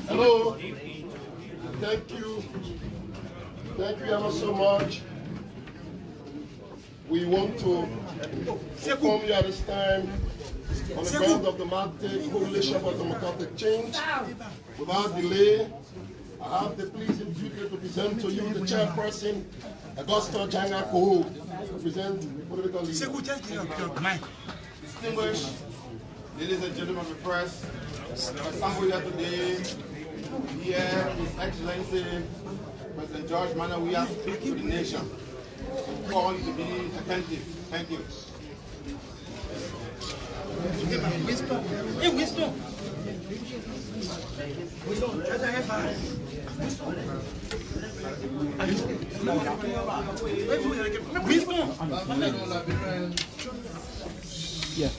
Hello. Thank you. Thank you ever so much. We want to inform you at this time on the grounds of the Market Coalition for Democratic Change. Without delay, I have the pleasing duty to present to you the chairperson, Augusta Janga Koho, to present political leaders. Distinguished ladies and gentlemen of the press, assembled here today, here His Excellency President George Manneh, we are speaking to the nation. We call you to be attentive. Thank you. Yeah.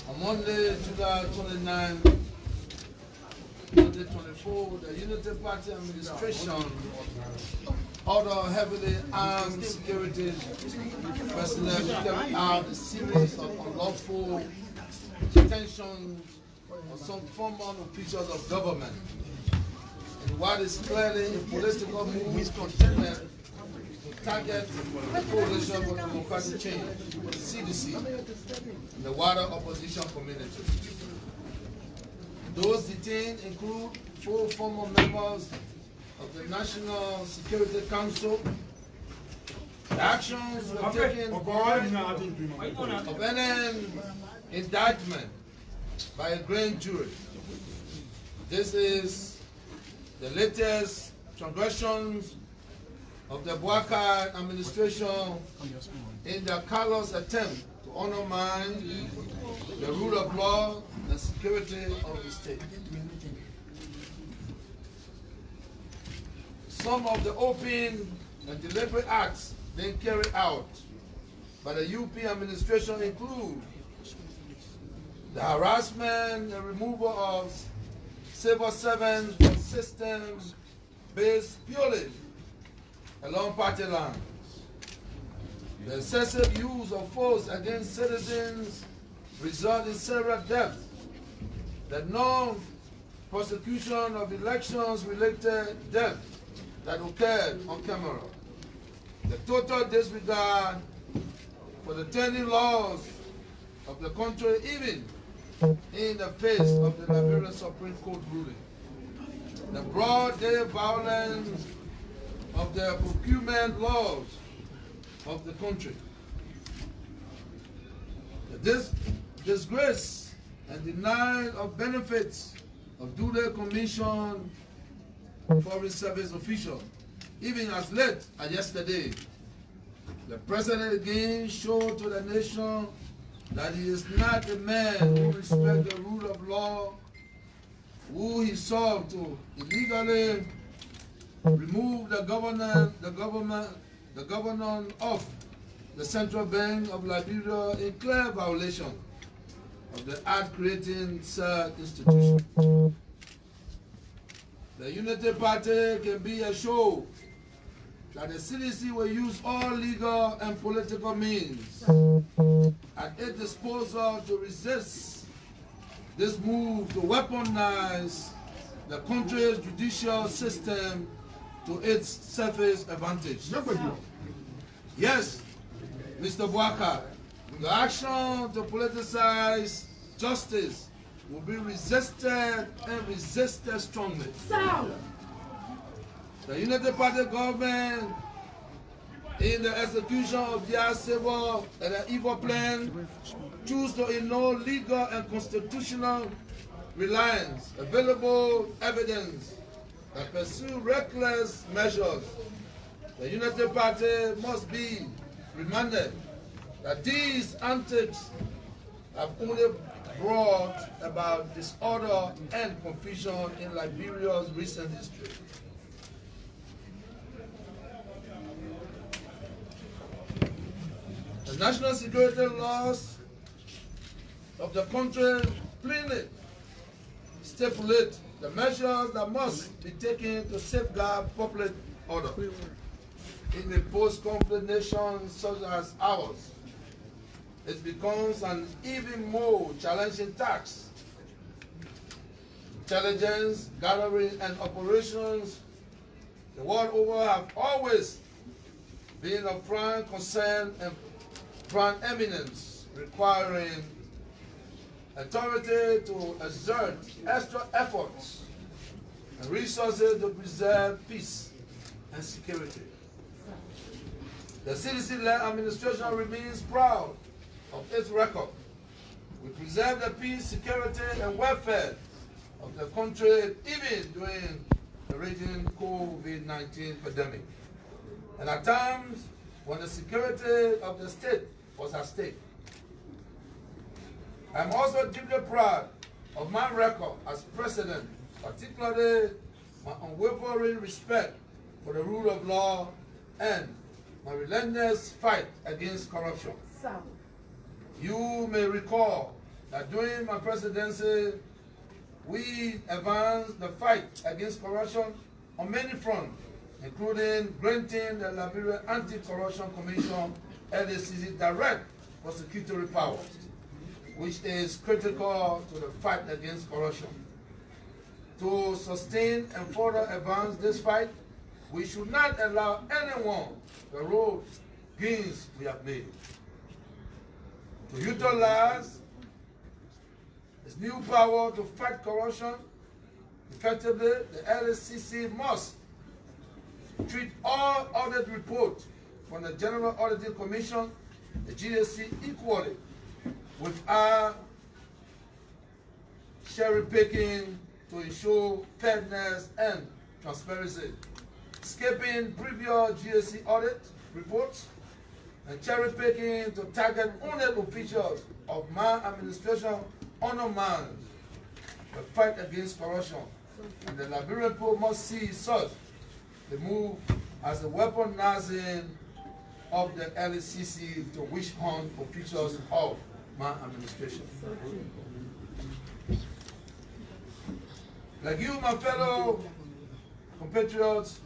On Monday, July 29, 2024, the Unity Party administration ordered heavily armed security personnel to carry out a series of unlawful detentions of some former officials of government. And what is clearly a political move intended to target the Coalition for Democratic Change, CDC, and the wider opposition community. Those detained include 4 former members of the National Security Council. The actions were taken of any indictment by a grand jury. This is the latest transgressions of the Bouakai administration in their callous attempt to undermine the rule of law and security of the state. Some of the open and deliberate acts being carried out by the UP administration include the harassment and removal of civil servants from systems based purely along party lines, the excessive use of force against citizens result in several deaths, the non-prosecution of elections-related deaths that occurred on camera, the total disregard for the turning laws of the country, even in the face of the Liberian Supreme Court ruling, the broad-day violence of the procurement laws of the country, the disgrace and denial of benefits of duly commissioned foreign service officials. Even as late as yesterday, the president again showed to the nation that he is not a man who respects the rule of law, who he sought to illegally remove the governor of the Central Bank of Liberia in clear violation of the Act creating said institution. The Unity Party can be assured that the CDC will use all legal and political means at its disposal to resist this move to weaponize the country's judicial system to its selfish advantage. Yes, Mr. Bouakai, the action to politicize justice will be resisted and resisted strongly. The Unity Party government, in the execution of their civil and evil plan, choose to ignore legal and constitutional reliance, available evidence, and pursue reckless measures. The Unity Party must be reminded that these antics have only brought about disorder and confusion in Liberia's recent history. The national security laws of the country plainly stipulate the measures that must be taken to safeguard public order. in a post-conflict nation such as ours, it becomes an even more challenging task. Intelligence, gathering, and operations the world over have always been of prime concern and prime eminence, requiring authority to exert extra efforts and resources to preserve peace and security. The CDC-led administration remains proud of its record. We preserve the peace, security, and welfare of the country even during the raging COVID-19 pandemic, and at times when the security of the state was at stake. I am also deeply proud of my record as president, particularly my unwavering respect for the rule of law and my relentless fight against corruption. You may recall that during my presidency, we advanced the fight against corruption on many fronts, including granting the Liberia Anti-Corruption Commission LACC direct prosecutory powers, which is critical to the fight against corruption. To sustain and further advance this fight, we should not allow anyone to erode gains we have made. To utilize its new power to fight corruption effectively, the LACC must treat all audit reports from the General Auditing Commission, the GSC, equally without cherry picking to ensure fairness and transparency, skipping previous GSC audit reports, and cherry picking to target only officials of my administration undermines the fight against corruption. And the Liberian people must see such the move as the weaponizing of the LACC to witch hunt officials of my administration. Like you, my fellow compatriots,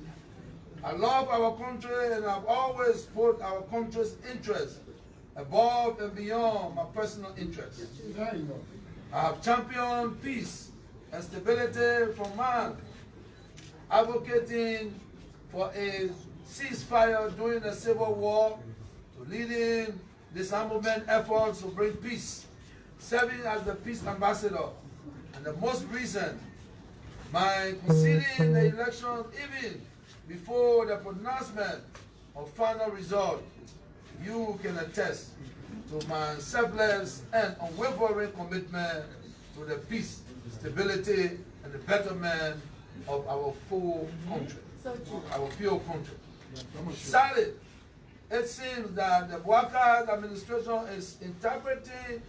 I love our country and I've always put our country's interests above and beyond my personal interests. I have championed peace and stability for man, advocating for a ceasefire during the Civil War, to leading disarmament efforts to bring peace, serving as the peace ambassador, and the most recent, my conceding the election even before the pronouncement of final result. You can attest to my selfless and unwavering commitment to the peace, stability, and the betterment of our full country, our pure country. Sadly, it seems that the Bouakar's administration is interpreting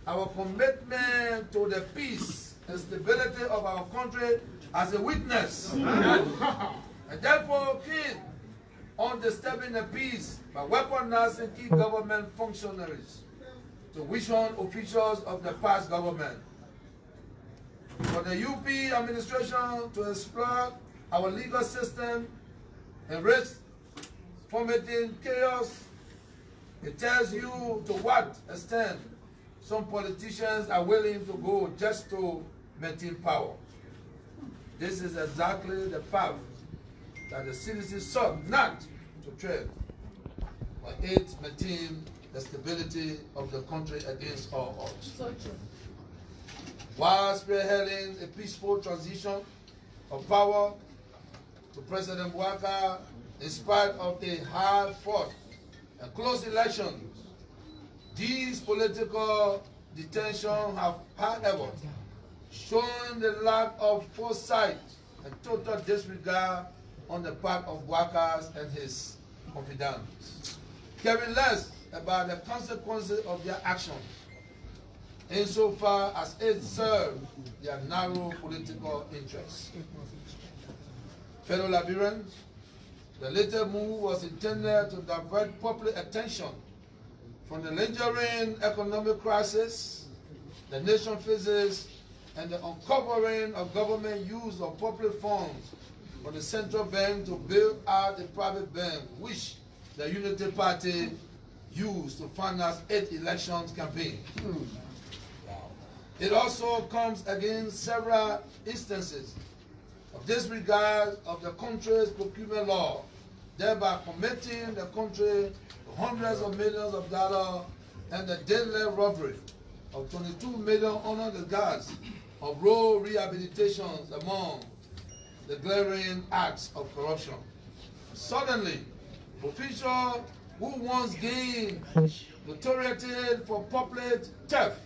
our commitment to the peace and stability of our country as a weakness, and therefore keen on disturbing the peace by weaponizing key government functionaries to witch hunt officials of the past government. For the UP administration to exploit our legal system and risk fomenting chaos, it tells you to what extent some politicians are willing to go just to maintain power. This is exactly the path that the CDC sought not to tread, but it maintain the stability of the country against all odds. So true. While spearheading a peaceful transition of power to President Bouakar, in spite of a hard-fought and close elections, these political detentions have, however, shown the lack of foresight and total disregard on the part of Bouakar and his confidants, caring less about the consequences of their actions, insofar as it served their narrow political interests. Fellow Liberians, the later move was intended to divert public attention from the lingering economic crisis the nation faces and the uncovering of government use of public funds for the central bank to build out a private bank, which the Unity Party used to finance 8 elections campaign. It also comes against several instances of disregard of the country's procurement law, thereby committing the country to hundreds of millions of dollars and the deadly robbery of 22 million under the guise of road rehabilitations among the glaring acts of corruption. Suddenly, officials who once gained notoriety for public theft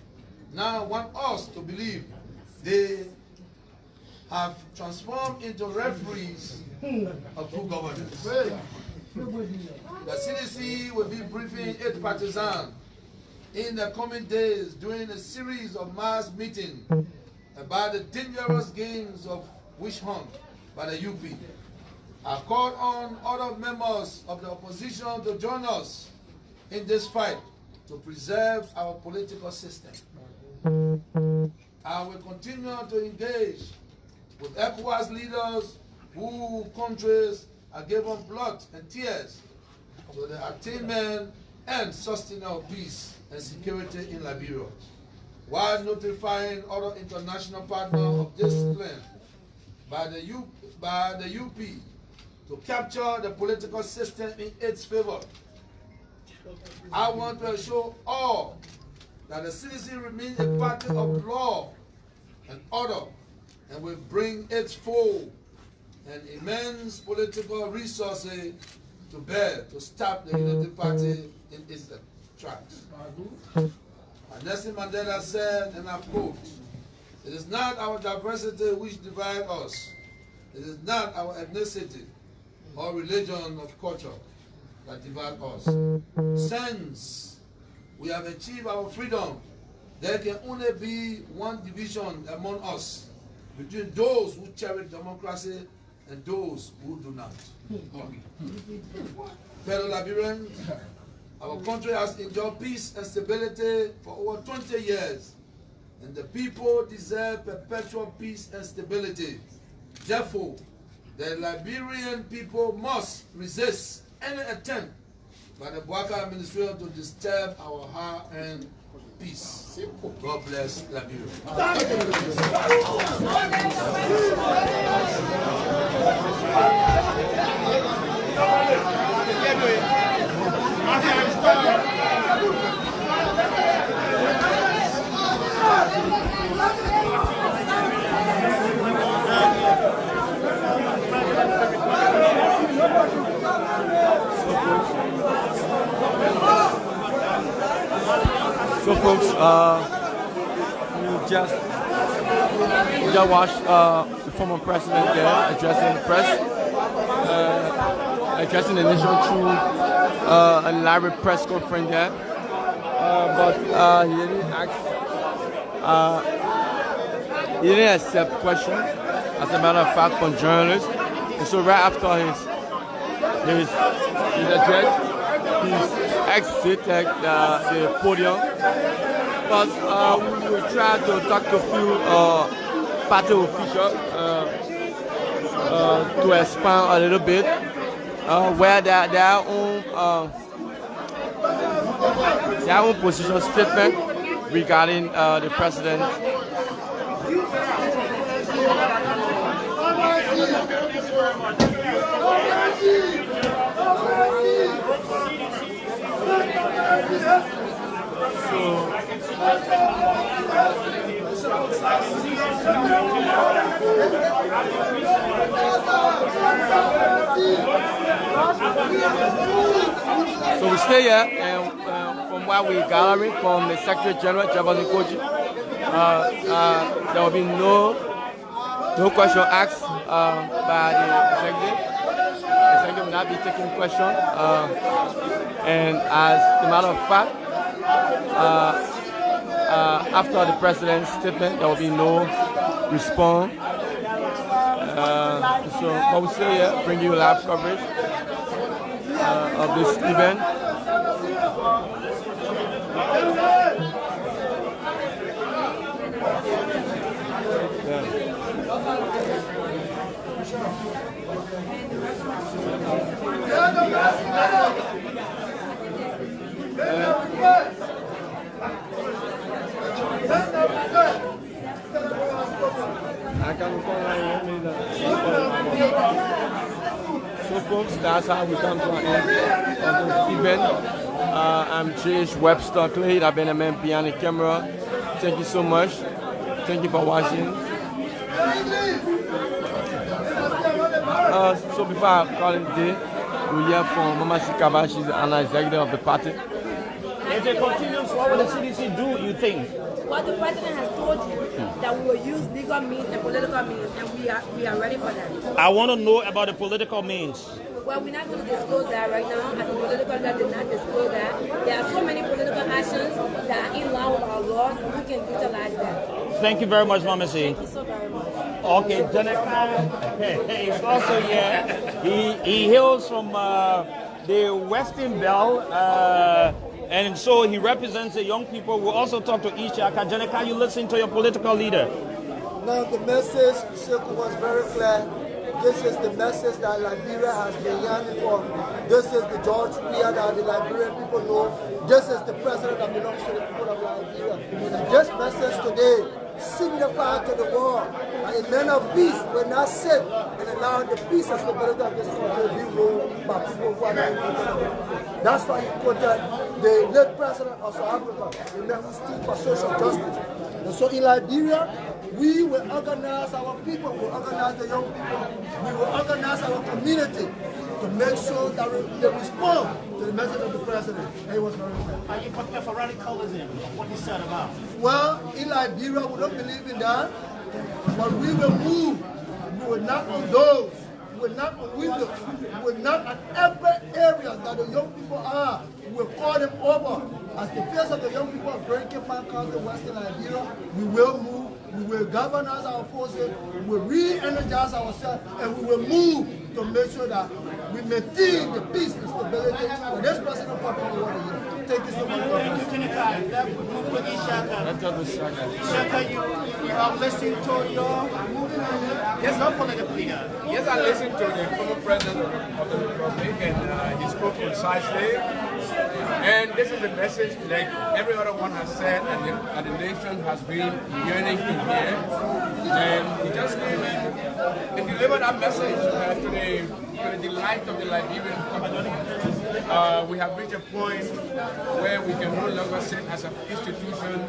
now want us to believe they have transformed into referees of good governance. The CDC will be briefing 8 partisans in the coming days during a series of mass meetings about the dangerous games of witch hunt by the UP. I called on other members of the opposition to join us in this fight to preserve our political system. I will continue to engage with ECOWAS leaders whose countries are given blood and tears for the attainment and sustaining of peace and security in Liberia, while notifying other international partners of this plan by the UP to capture the political system in its favor. I want to assure all that the CDC remains a party of law and order and will bring its full and immense political resources to bear to stop the Unity Party in its tracks. Nelson Mandela said, and I quote, "It is not our diversity which divides us. It is not our ethnicity or religion or culture that divide us. Since we have achieved our freedom, there can only be one division among us, between those who cherish democracy and those who do not." Fellow Liberians, our country has enjoyed peace and stability for over 20 years, and the people deserve perpetual peace and stability. Therefore, the Liberian people must resist any attempt by the Bouaka administration to disturb our hard-earned peace. God bless Liberia. So folks, we just watched the former president there addressing the press, addressing the nation through a live press conference there. But he didn't accept questions, as a matter of fact, from journalists. And so right after his address, he's exited the podium. But we will try to talk to a few party officials to expand a little bit where their own position statement regarding the president. So we stay here, and from what we're gathering from the Secretary General, Jabazin Koji, there will be no question asked by the executive. The executive will not be taking questions, and as a matter of fact, after the president's statement, there will be no response. So what we say here, bring you live coverage of this event. Yeah. So folks, that's how we come to an end of this event. I'm J.H. Webster Clay. I've been a man behind the camera. Thank you so much. Thank you for watching. So before I call it day, we hear from Mama Sikaba. She's an executive of the party. If it continues, what will the CDC do, you think? Well, the president has told you that we will use legal means and political means, and we are ready for that. I want to know about the political means. Well, we're not going to disclose that right now. As a political leader, did not disclose that. There are so many political actions that are in line with our laws, and we can utilize that. Thank you very much, Mama C. Thank you so very much. Okay, Janeka is also here. He hails from the Western Bell. And so he represents the young people. We'll also talk to Ishaka. Janeka, you listen to your political leader. Now the message, Sheku, was very clear. This is the message that Liberia has been yearning for. This is the George Weah that the Liberian people know. This is the president that belongs to the people of Liberia. And this message today signifies to the world that a man of peace will not sit and allow the peace and stability of this country to be ruled by people who are not people. That's why he quoted the late president of South Africa, the man who stood for social justice. And so in Liberia, we will organize our people, we will organize the young people, we will organize our community to make sure that they respond to the message of the president. And it was very clear. Are you prepared for radicalism? What he said about? Well, in Liberia, we don't believe in that, but we will move. We will knock on doors, we will knock on windows, we will knock at every area that the young people are. We will call them over. As the face of the young people of Great Cape County, Western Liberia, we will move. We will galvanize our forces, we will re-energize ourselves, and we will move to make sure that we maintain the peace and stability for this president for the world. Thank you so much. Thank you, Janeka. Let's move to Ishaka. Ishaka, you are listening to your political leader. Yes, I listened to the former president of the Republic, and he spoke concisely. And this is the message, like every other one has said, and the nation has been yearning to hear. And he just came in and delivered that message to the delight of the Liberian people. We have reached a point where we can no longer sit as an institution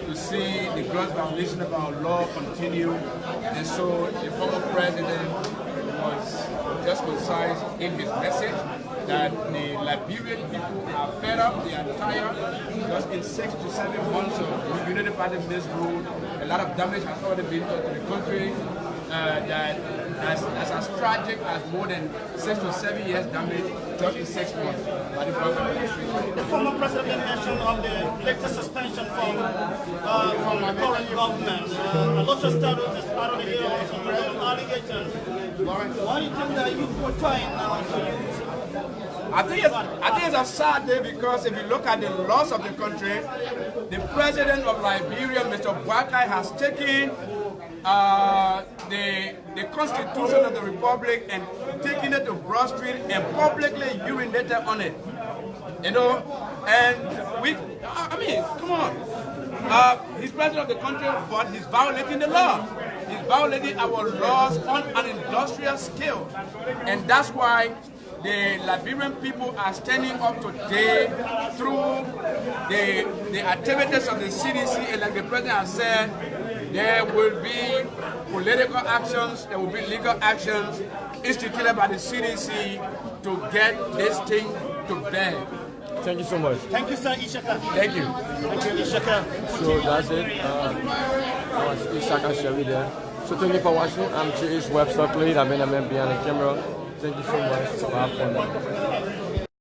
to see the gross violation of our law continue. And so the former president was just concise in his message that the Liberian people are fed up, they are tired, because in 6 to 7 months of United Party rule, a lot of damage has already been done to the country. That as tragic as more than 6 to 7 years damage just in 6 months by the government administration. The former president mentioned of the latest suspension from the current government. A lot of status is out of the hills and allegations. Why do you think that you were trying now to use? I think it's a sad day, because if you look at the loss of the country, the president of Liberia, Mr. Boakai, has taken the constitution of the republic and taken it to Broad Street and publicly urinated on it. You know, and I mean, come on. He's president of the country, but he's violating the law. He's violating our laws on an industrial scale. And that's why the Liberian people are standing up today through the activities of the CDC, and like the president has said, there will be political actions, there will be legal actions instituted by the CDC to get this thing to bed. Thank you so much. Thank you, sir, Ishaka. Thank you. Thank you, Ishaka. So that's it. Ishaka Sherry there. So thank you for watching. I'm J.H. Webster Clay. I've been a man behind the camera. Thank you so much. Have fun.